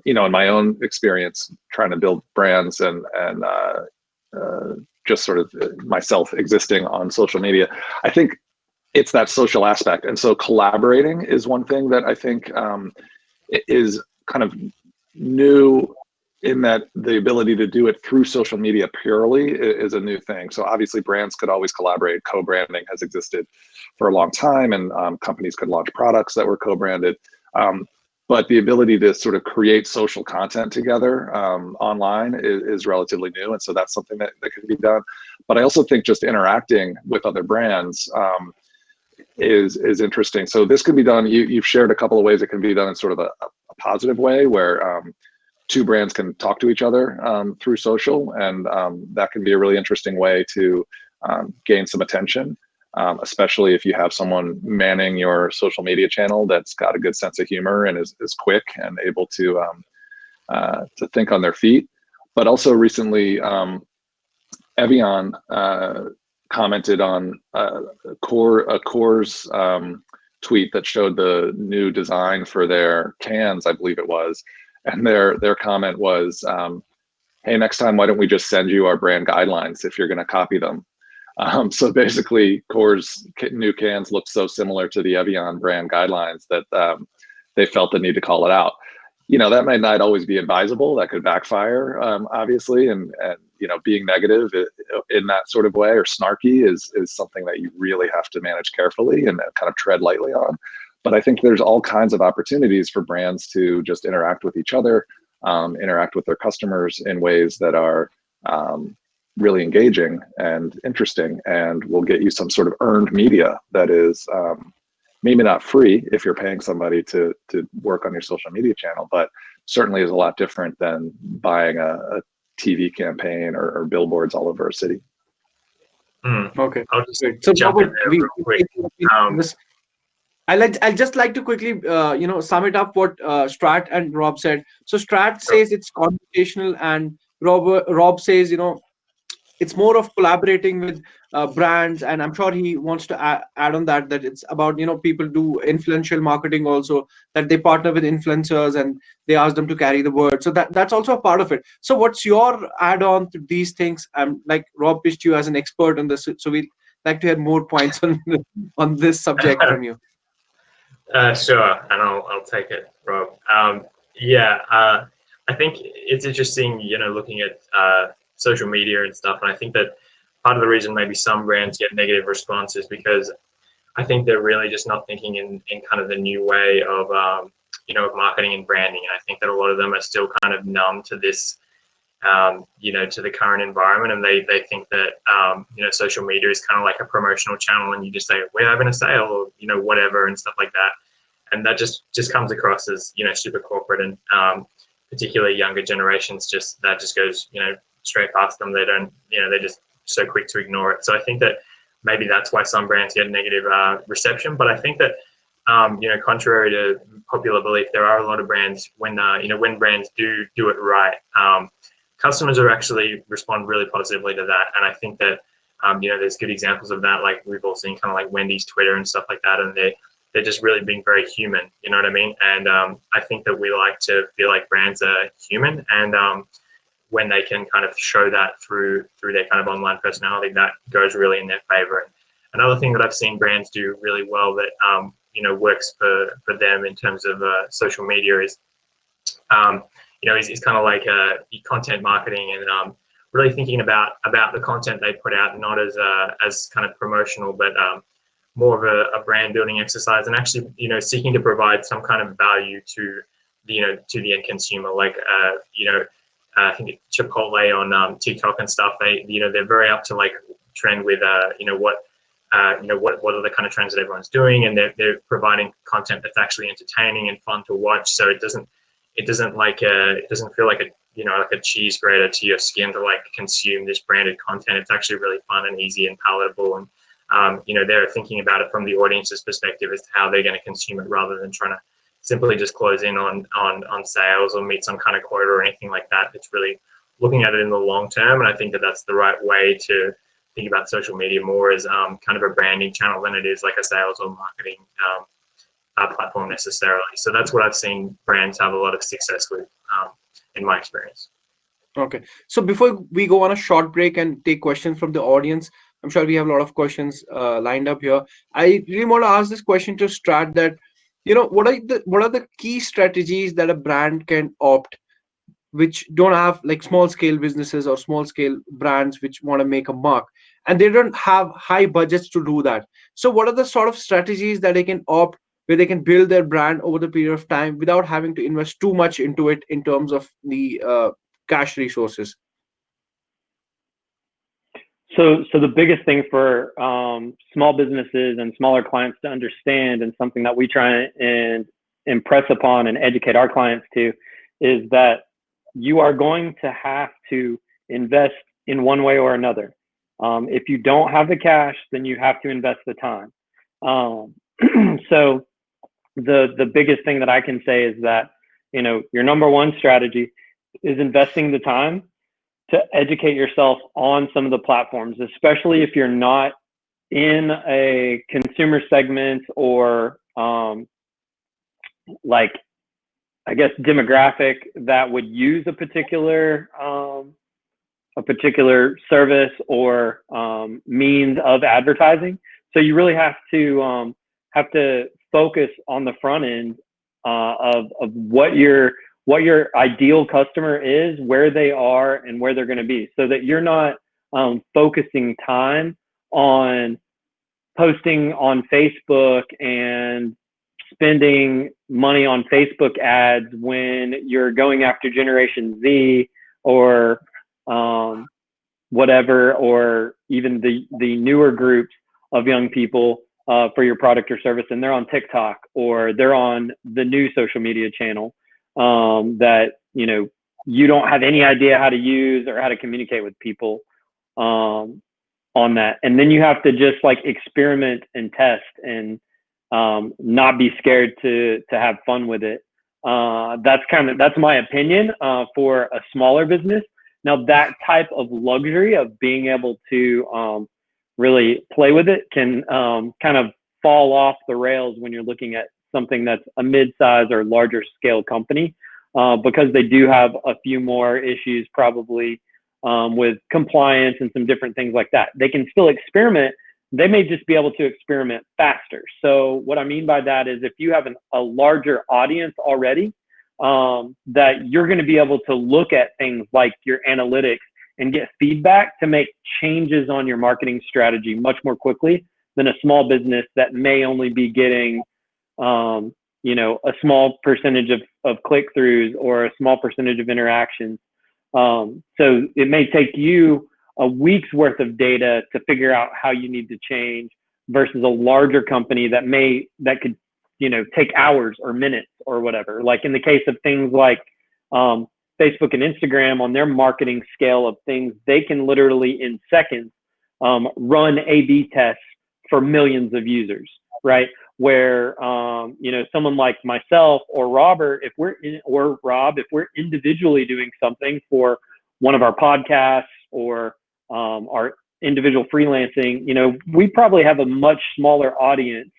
In my own experience trying to build brands and just sort of myself existing on social media, I think it's that social aspect. And so collaborating is one thing that I think is kind of new, in that the ability to do it through social media purely is a new thing. So obviously brands could always collaborate. Co-branding has existed for a long time, and companies could launch products that were co-branded. But the ability to sort of create social content together online is relatively new. And so that's something that can be done. But I also think just interacting with other brands is interesting. So this can be done, you've shared a couple of ways it can be done in sort of a positive way, where two brands can talk to each other through social, and that can be a really interesting way to gain some attention, especially if you have someone manning your social media channel that's got a good sense of humor and is quick and able to think on their feet. But also recently, Evian commented on Core's tweet that showed the new design for their cans, I believe it was. And their comment was, hey, next time, why don't we just send you our brand guidelines if you're going to copy them? So basically, Core's new cans look so similar to the Evian brand guidelines that they felt the need to call it out. That might not always be advisable. That could backfire, obviously, and being negative in that sort of way or snarky is something that you really have to manage carefully and kind of tread lightly on. But I think there's all kinds of opportunities for brands to just interact with each other, interact with their customers in ways that are really engaging and interesting, and will get you some sort of earned media that is maybe not free if you're paying somebody to work on your social media channel, but certainly is a lot different than buying a TV campaign or billboards all over a city. Okay. I'll just So jump in Robert, there real quick. I'd just like to quickly, sum it up what Strat and Rob said. So Strat says it's conversational, and Rob says, it's more of collaborating with brands, and I'm sure he wants to add on that it's about, people do influential marketing also, that they partner with influencers and they ask them to carry the word. So that's also a part of it. So what's your add-on to these things? Like Rob pitched you as an expert on this, so we'd like to hear more points on this subject from you. Sure, and I'll take it, Rob. I think it's interesting, looking at social media and stuff. And I think that part of the reason maybe some brands get negative responses because I think they're really just not thinking in kind of the new way of, of marketing and branding. And I think that a lot of them are still kind of numb to this, to the current environment. And they think that, social media is kind of like a promotional channel and you just say, we're having a sale or, whatever and stuff like that. And that just comes across as, super corporate and particularly younger generations, that just goes, straight past them. They don't, they're just so quick to ignore it. So I think that maybe that's why some brands get negative reception. But I think that, contrary to popular belief, there are a lot of brands when brands do it right, customers are actually respond really positively to that. And I think that, there's good examples of that. Like we've all seen kind of like Wendy's Twitter and stuff like that. And they're just really being very human, you know what I mean? And I think that we like to feel like brands are human. And when they can kind of show that through their kind of online personality, that goes really in their favor. And another thing that I've seen brands do really well that, works for them in terms of social media is, is kind of like content marketing and really thinking about the content they put out, not as kind of promotional, but more of a brand building exercise and actually, seeking to provide some kind of value to the end consumer. Like, I think Chipotle on TikTok and stuff, they're very up to like trend with, what are the kind of trends that everyone's doing, and they're providing content that's actually entertaining and fun to watch. So it doesn't feel like a cheese grater to your skin to like consume this branded content. It's actually really fun and easy and palatable. And, they're thinking about it from the audience's perspective as to how they're going to consume it rather than trying to simply just close in on sales or meet some kind of quota or anything like that. It's really looking at it in the long term. And I think that that's the right way to think about social media more as kind of a branding channel than it is like a sales or marketing platform necessarily. So that's what I've seen brands have a lot of success with in my experience. Okay. So before we go on a short break and take questions from the audience, I'm sure we have a lot of questions lined up here. I really want to ask this question to Strat that, what are the key strategies that a brand can opt, which don't have like small scale businesses or small scale brands which want to make a mark and they don't have high budgets to do that. So what are the sort of strategies that they can opt where they can build their brand over the period of time without having to invest too much into it in terms of the cash resources? So the biggest thing for small businesses and smaller clients to understand, and something that we try and impress upon and educate our clients to, is that you are going to have to invest in one way or another. If you don't have the cash, then you have to invest the time. So the biggest thing that I can say is that, your number one strategy is investing the time to educate yourself on some of the platforms, especially if you're not in a consumer segment or demographic that would use a particular service or means of advertising. So you really have to focus on the front end of what your ideal customer is, where they are, and where they're going to be, so that you're not focusing time on posting on Facebook and spending money on Facebook ads when you're going after Generation Z or whatever, or even the newer groups of young people for your product or service, and they're on TikTok or they're on the new social media channel that you don't have any idea how to use or how to communicate with people on that. And then you have to just like experiment and test and not be scared to have fun with it. That's my opinion for a smaller business. Now that type of luxury of being able to really play with it can kind of fall off the rails when you're looking at something that's a mid-size or larger scale company, because they do have a few more issues probably with compliance and some different things like that. They can still experiment. They may just be able to experiment faster. So what I mean by that is if you have a larger audience already, that you're going to be able to look at things like your analytics and get feedback to make changes on your marketing strategy much more quickly than a small business that may only be getting, a small percentage of click-throughs or a small percentage of interactions. So it may take you a week's worth of data to figure out how you need to change versus a larger company that could, take hours or minutes or whatever. Like in the case of things like Facebook and Instagram, on their marketing scale of things, they can literally in seconds run A/B tests for millions of users, right? Where someone like myself or Robert, if we're individually doing something for one of our podcasts or our individual freelancing, we probably have a much smaller audience.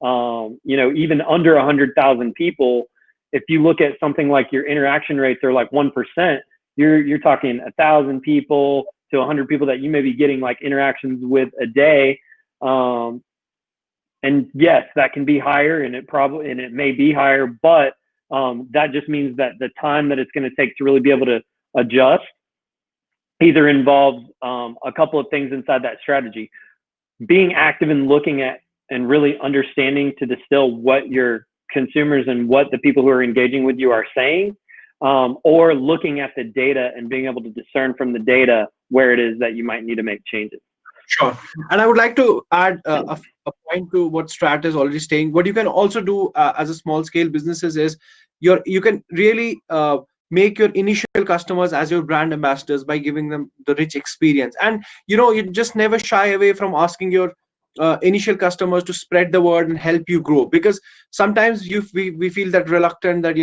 Even under 100,000 people. If you look at something like your interaction rates are like 1%, you're talking 1,000 people to 100 people that you may be getting like interactions with a day. And yes, that can be higher, and it may be higher, but that just means that the time that it's going to take to really be able to adjust either involves a couple of things inside that strategy. Being active and looking at and really understanding to distill what your consumers and what the people who are engaging with you are saying, or looking at the data and being able to discern from the data where it is that you might need to make changes. Sure. And I would like to add a point to what Strat is already saying. What you can also do as a small scale businesses is you can really make your initial customers as your brand ambassadors by giving them the rich experience. And you just never shy away from asking your initial customers to spread the word and help you grow, because sometimes we feel that reluctant that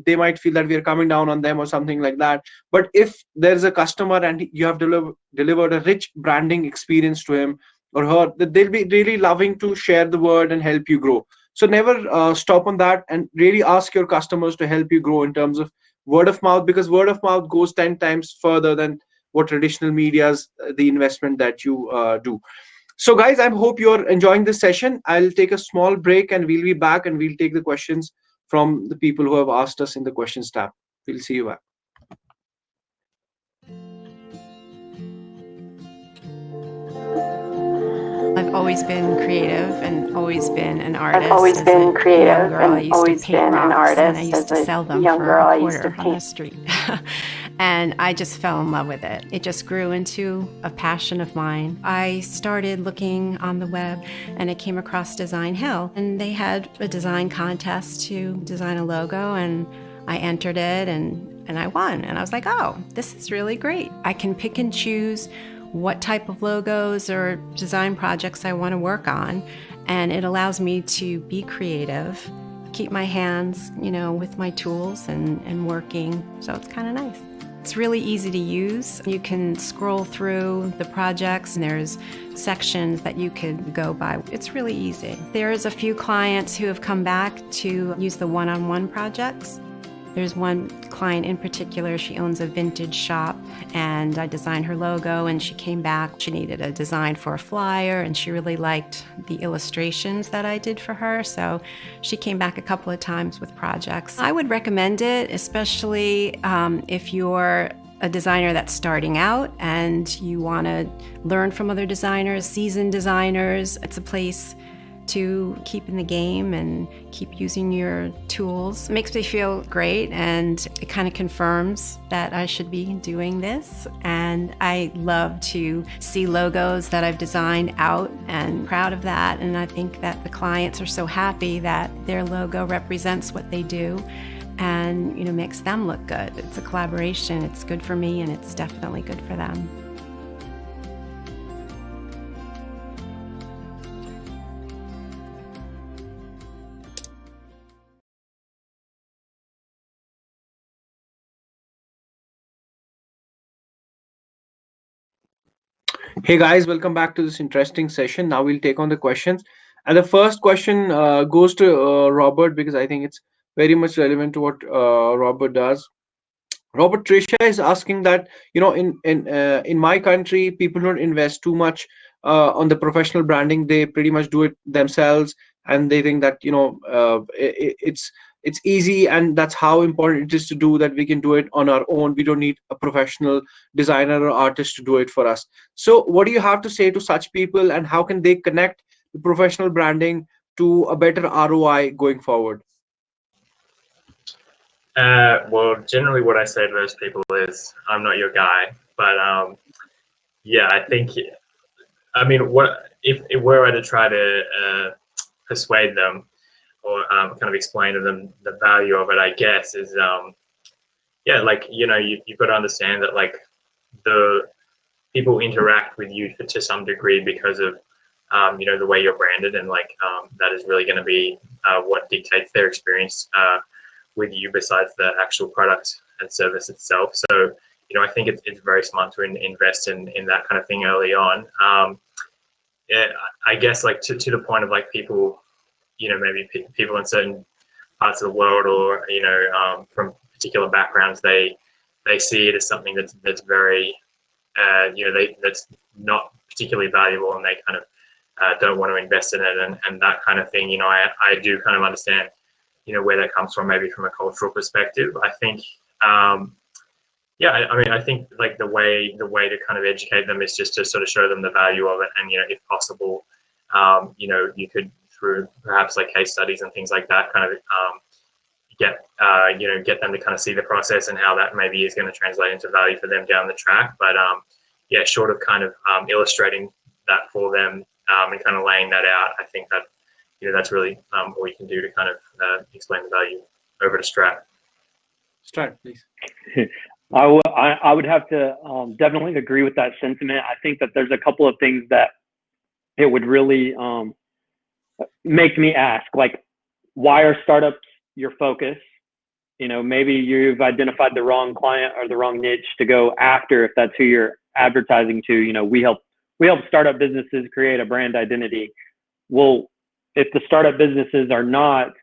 they might feel that we are coming down on them or something like that. But if there's a customer and you have delivered a rich branding experience to him or her, that they'll be really loving to share the word and help you grow. So never stop on that, and really ask your customers to help you grow in terms of word of mouth, because word of mouth goes 10 times further than what traditional media's the investment that you do. So guys, I hope you're enjoying this session. I'll take a small break and we'll be back, and we'll take the questions from the people who have asked us in the questions tab. We'll see you back. I've always been creative and always been an artist. I've always been creative and always been an artist. And I used to sell them for a quarter on the street. And I just fell in love with it. It just grew into a passion of mine. I started looking on the web and I came across Designhill, and they had a design contest to design a logo, and I entered it and I won. And I was like, oh, this is really great. I can pick and choose what type of logos or design projects I want to work on. And it allows me to be creative, keep my hands, with my tools and working. So it's kind of nice. It's really easy to use. You can scroll through the projects and there's sections that you could go by. It's really easy. There's a few clients who have come back to use the one-on-one projects. There's one client in particular, she owns a vintage shop, and I designed her logo, and she came back. She needed a design for a flyer, and she really liked the illustrations that I did for her, so she came back a couple of times with projects. I would recommend it, especially if you're a designer that's starting out and you want to learn from other designers, seasoned designers. It's a place to keep in the game and keep using your tools. It makes me feel great, and it kind of confirms that I should be doing this. And I love to see logos that I've designed out, and proud of that. And I think that the clients are so happy that their logo represents what they do and makes them look good. It's a collaboration. It's good for me, and it's definitely good for them. Hey guys, welcome back to this interesting session. Now we'll take on the questions. And the first question goes to Robert, because I think it's very much relevant to what Robert does. Robert, Trisha is asking that, in my country, people don't invest too much on the professional branding. They pretty much do it themselves, and they think that it's easy, and that's how important it is to do that. We can do it on our own. We don't need a professional designer or artist to do it for us. So what do you have to say to such people, and how can they connect the professional branding to a better ROI going forward? Well, generally, what I say to those people is, I'm not your guy. But yeah, I think, I mean, what if were I to try to persuade them, or kind of explain to them the value of it, I guess, is yeah, like, you've got to understand that, like, the people interact with you to some degree because of the way you're branded, and like that is really going to be what dictates their experience with you, besides the actual product and service itself. So I think it's very smart to invest in that kind of thing early on. Yeah, I guess, like, to the point of, like, people, maybe people in certain parts of the world, or from particular backgrounds, they see it as something that's very that's not particularly valuable, and they kind of don't want to invest in it, and that kind of thing. I do kind of understand where that comes from, maybe from a cultural perspective. I think yeah, I mean, I think, like, the way to kind of educate them is just to sort of show them the value of it, and if possible, you could, through perhaps like case studies and things like that, kind of get them to kind of see the process and how that maybe is going to translate into value for them down the track. But yeah, short of kind of illustrating that for them and kind of laying that out, I think that that's really all you can do to kind of explain the value. Over to Strat. Start, please. I would have to definitely agree with that sentiment. I think that there's a couple of things that it would really make me ask, like, why are startups your focus? Maybe you've identified the wrong client or the wrong niche to go after, if that's who you're advertising to. We help startup businesses create a brand identity. Well, if the startup businesses are not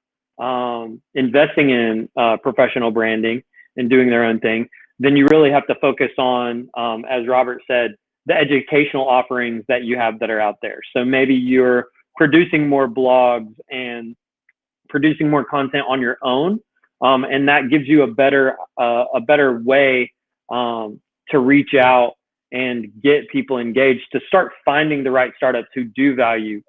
investing in professional branding and doing their own thing, then you really have to focus on, as Robert said, the educational offerings that you have that are out there. So maybe you're producing more blogs and producing more content on your own, and that gives you a better way to reach out and get people engaged, to start finding the right startups who do value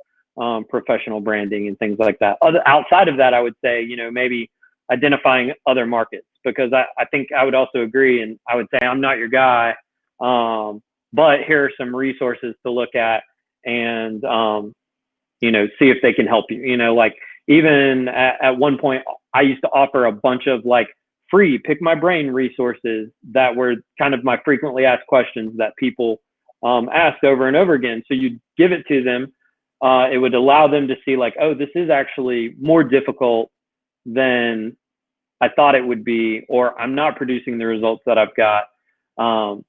professional branding and things like that. Outside of that, I would say, maybe identifying other markets, because I think I would also agree, and I would say, I'm not your guy, but here are some resources to look at, and see if they can help you. Like, even at one point, I used to offer a bunch of, like, free pick my brain resources that were kind of my frequently asked questions that people asked over and over again. So you'd give it to them. It would allow them to see, like, oh, this is actually more difficult than I thought it would be, or I'm not producing the results that I've got, or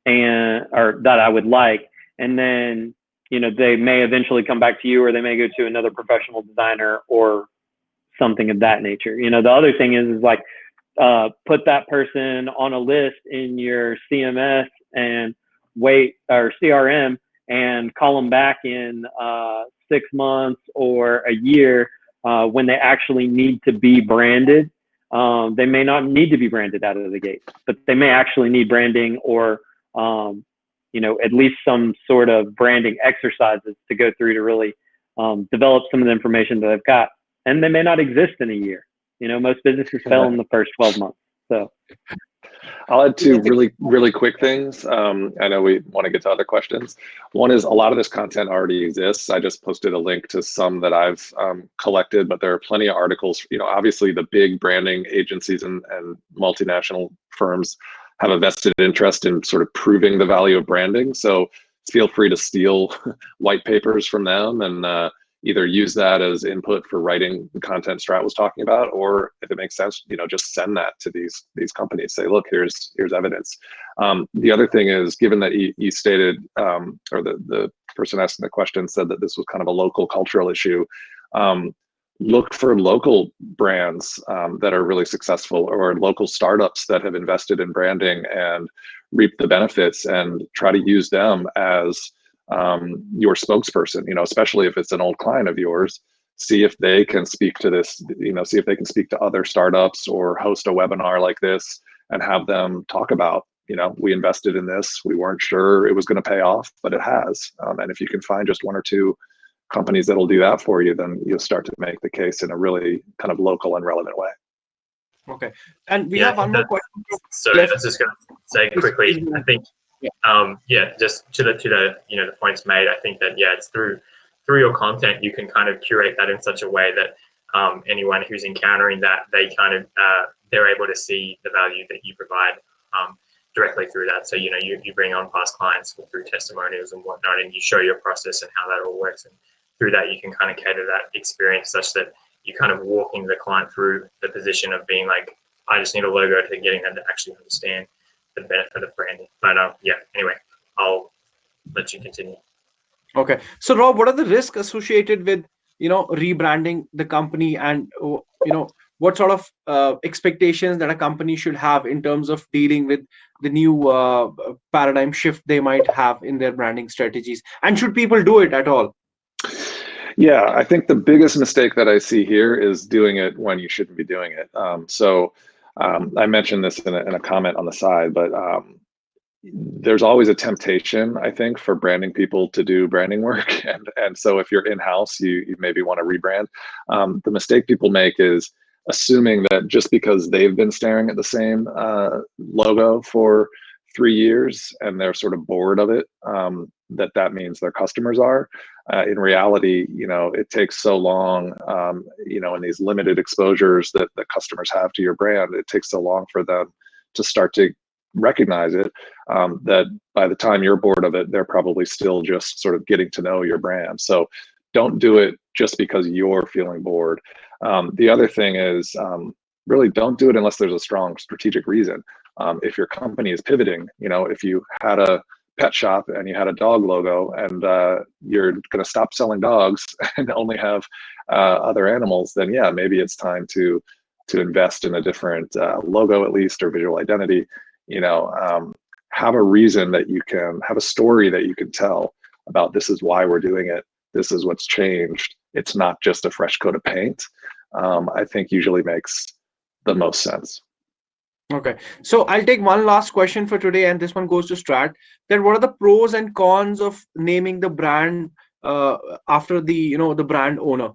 that I would like. And then, they may eventually come back to you, or they may go to another professional designer or something of that nature. The other thing is like, put that person on a list in your CMS and or CRM, and call them back in 6 months or a year when they actually need to be branded. They may not need to be branded out of the gate, but they may actually need branding, or at least some sort of branding exercises to go through to really develop some of the information that they've got. And they may not exist in a year. Most businesses fail in the first 12 months. So I'll add two really quick things. I know we want to get to other questions. One is, a lot of this content already exists. I just posted a link to some that I've collected, but there are plenty of articles. Obviously the big branding agencies and multinational firms have a vested interest in sort of proving the value of branding. So feel free to steal white papers from them and either use that as input for writing the content Strat was talking about, or if it makes sense, just send that to these companies. Say, look, here's evidence. The other thing is, given that you stated, or the person asking the question said that this was kind of a local cultural issue, look for local brands that are really successful, or local startups that have invested in branding and reap the benefits, and try to use them as your spokesperson, especially if it's an old client of yours. see if they can speak to this, see if they can speak to other startups or host a webinar like this and have them talk about, we invested in this, we weren't sure it was going to pay off, but it has. And if you can find just one or two companies that'll do that for you, then you'll start to make the case in a really kind of local and relevant way. Okay. And we have one more question. Sorry, I was just going to say quickly, I think, just to the points made, I think that, it's through your content, you can kind of curate that in such a way that anyone who's encountering that, they're able to see the value that you provide directly through that. So, you bring on past clients through testimonials and whatnot, and you show your process and how that all works. And through that, you can kind of cater that experience such that you kind of walking the client through the position of being like, I just need a logo, to getting them to actually understand the benefit of branding. But anyway, I'll let you continue. Okay. So Rob, what are the risks associated with, rebranding the company, and, what sort of expectations that a company should have in terms of dealing with the new paradigm shift they might have in their branding strategies? And should people do it at all? Yeah, I think the biggest mistake that I see here is doing it when you shouldn't be doing it. I mentioned this in a comment on the side, but there's always a temptation, I think, for branding people to do branding work. And so if you're in-house, you maybe want to rebrand. The mistake people make is assuming that just because they've been staring at the same logo for 3 years and they're sort of bored of it, that means their customers are. In reality, it takes so long, in these limited exposures that the customers have to your brand, it takes so long for them to start to recognize it, that by the time you're bored of it, they're probably still just sort of getting to know your brand. So don't do it just because you're feeling bored. The other thing is, really don't do it unless there's a strong strategic reason. If your company is pivoting, if you had a pet shop and you had a dog logo and you're going to stop selling dogs and only have other animals, then yeah, maybe it's time to invest in a different logo, at least, or visual identity. Have a reason that you can have a story that you can tell about, this is why we're doing it, this is what's changed. It's not just a fresh coat of paint. I think usually makes the most sense. Okay, so I'll take one last question for today, and this one goes to Strat. Then, what are the pros and cons of naming the brand after the the brand owner?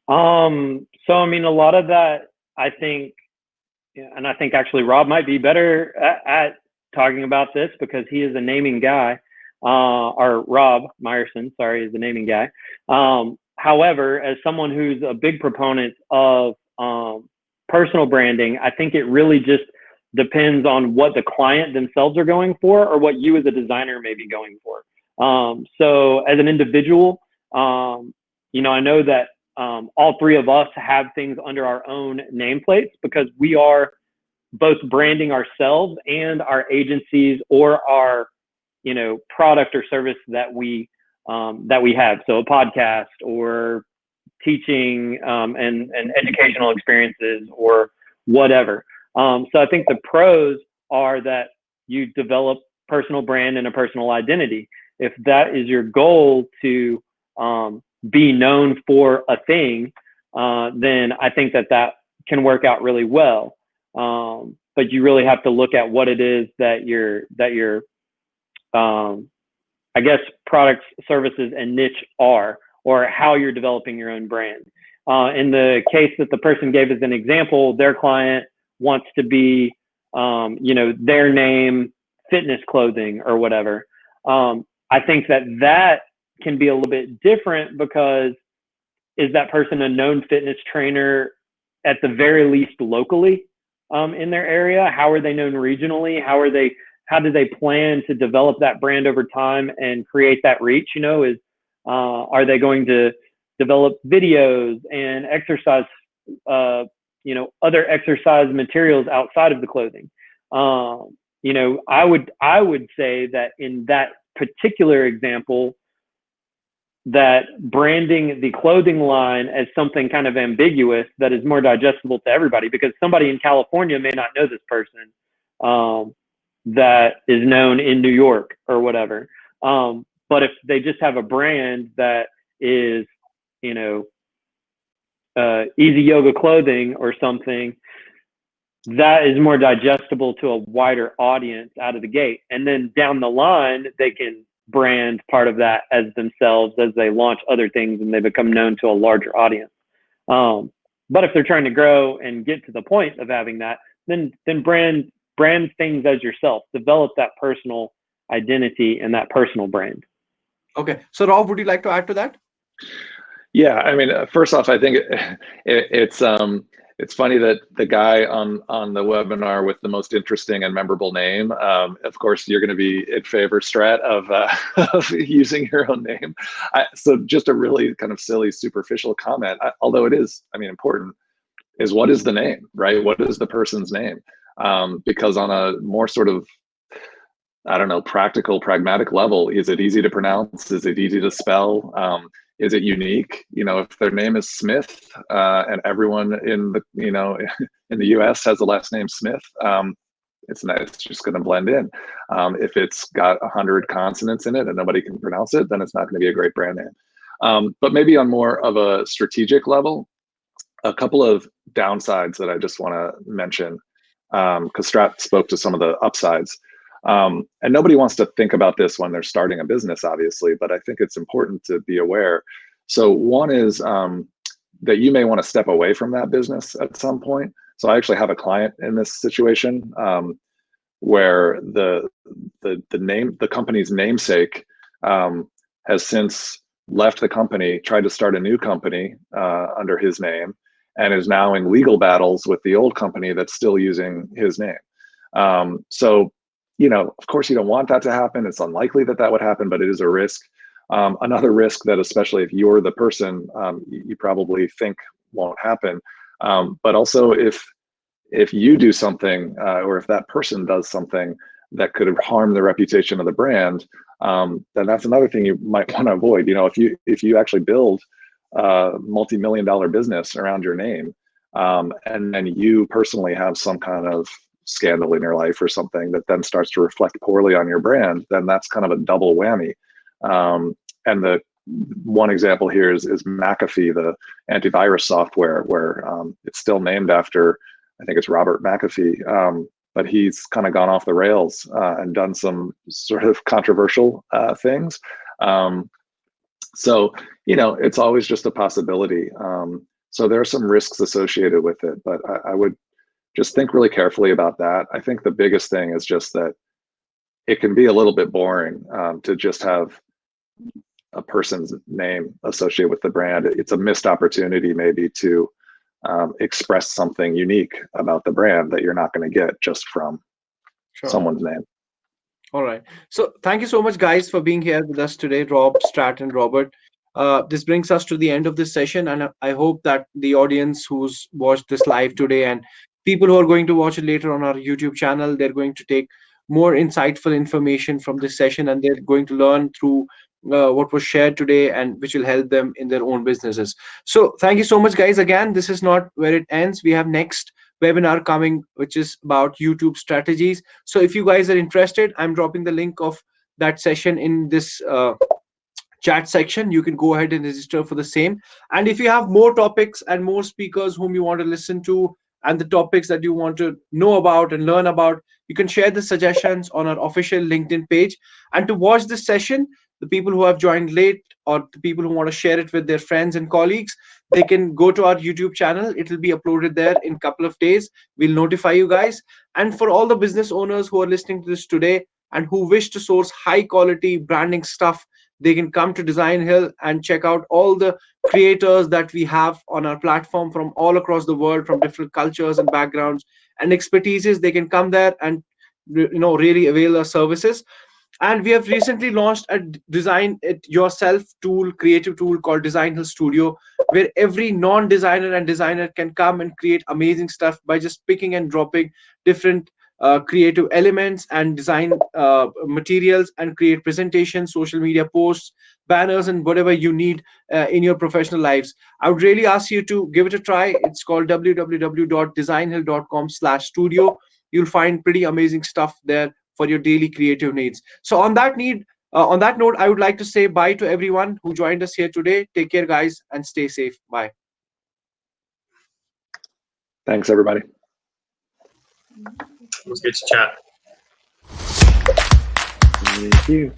So I mean, a lot of that, I think, and I think actually Rob might be better at talking about this because he is a naming guy, or Rob Meyerson, sorry, is the naming guy. However, as someone who's a big proponent of personal branding, I think it really just depends on what the client themselves are going for or what you as a designer may be going for. So as an individual, I know that all three of us have things under our own nameplates because we are both branding ourselves and our agencies or our, product or service that we have. So a podcast or teaching and educational experiences or whatever. So I think the pros are that you develop personal brand and a personal identity. If that is your goal to be known for a thing, then I think that can work out really well. But you really have to look at what it is that your I guess products, services, and niche are, or how you're developing your own brand. In the case that the person gave as an example, their client wants to be, their name, fitness clothing or whatever. I think that can be a little bit different because is that person a known fitness trainer at the very least locally in their area? How are they known regionally? How do they plan to develop that brand over time and create that reach? Are they going to develop videos and exercise, other exercise materials outside of the clothing? I would say that in that particular example, that branding the clothing line as something kind of ambiguous that is more digestible to everybody, because somebody in California may not know this person that is known in New York or whatever. But if they just have a brand that is, you know, Easy Yoga Clothing or something, that is more digestible to a wider audience out of the gate. And then down the line, they can brand part of that as themselves as they launch other things and they become known to a larger audience. But if they're trying to grow and get to the point of having that, then brand things as yourself, develop that personal identity and that personal brand. Okay. So Rob, would you like to add to that? Yeah, I mean, first off, I think it's funny that the guy on the webinar with the most interesting and memorable name, of course, you're going to be in favor, Strat, of using your own name. So just a really kind of silly, superficial comment, although it is, I mean, important, is what is the name, right? What is the person's name? Because on a more sort of, I don't know, practical, pragmatic level, is it easy to pronounce? Is it easy to spell? Is it unique? You know, if their name is Smith and everyone in the, you know, in the US has the last name Smith, it's just going to blend in. If it's got 100 consonants in it and nobody can pronounce it, then it's not going to be a great brand name. But maybe on more of a strategic level, a couple of downsides that I just want to mention, because Strat spoke to some of the upsides. And nobody wants to think about this when they're starting a business, obviously, but I think it's important to be aware. So one is that you may want to step away from that business at some point. So I actually have a client in this situation where the company's namesake has since left the company, tried to start a new company under his name, and is now in legal battles with the old company that's still using his name. So, you know, of course, you don't want that to happen. It's unlikely that that would happen, but it is a risk. Another risk that, especially if you're the person, you probably think won't happen. But also, if you do something, or if that person does something that could harm the reputation of the brand, then that's another thing you might want to avoid. You know, if you actually build a multi-million-dollar business around your name, and then you personally have some kind of scandal in your life or something that then starts to reflect poorly on your brand, then that's kind of a double whammy. And the one example here is McAfee, the antivirus software, where it's still named after, I think it's Robert McAfee, but he's kind of gone off the rails and done some sort of controversial things. So, you know, it's always just a possibility. So there are some risks associated with it, but I would just think really carefully about that. I think the biggest thing is just that it can be a little bit boring to just have a person's name associated with the brand. It's a missed opportunity maybe to express something unique about the brand that you're not going to get just from someone's name. All right. So thank you so much, guys, for being here with us today, Rob, Strat, and Robert. This brings us to the end of this session, and I hope that the audience who's watched this live today and people who are going to watch it later on our YouTube channel, they're going to take more insightful information from this session, and they're going to learn through what was shared today, and which will help them in their own businesses. So thank you so much, guys. Again, this is not where it ends. We have next webinar coming, which is about YouTube strategies. So if you guys are interested, I'm dropping the link of that session in this chat section. You can go ahead and register for the same. And if you have more topics and more speakers whom you want to listen to, and the topics that you want to know about and learn about, you can share the suggestions on our official LinkedIn page. And to watch this session, the people who have joined late, or the people who want to share it with their friends and colleagues, they can go to our YouTube channel. It will be uploaded there in a couple of days. We'll notify you guys. And for all the business owners who are listening to this today and who wish to source high quality branding stuff, they can come to Designhill and check out all the creators that we have on our platform from all across the world, from different cultures and backgrounds and expertises. They can come there and really avail our services. And we have recently launched a design it yourself tool, creative tool called Designhill Studio, where every non-designer and designer can come and create amazing stuff by just picking and dropping different creative elements and design materials, and create presentations, social media posts, banners, and whatever you need in your professional lives. I would really ask you to give it a try. It's called www.designhill.com/studio. You'll find pretty amazing stuff there for your daily creative needs. So on that need, On that note, I would like to say bye to everyone who joined us here today. Take care, guys, and stay safe. Bye. Thanks, everybody. It was good to chat. Thank you.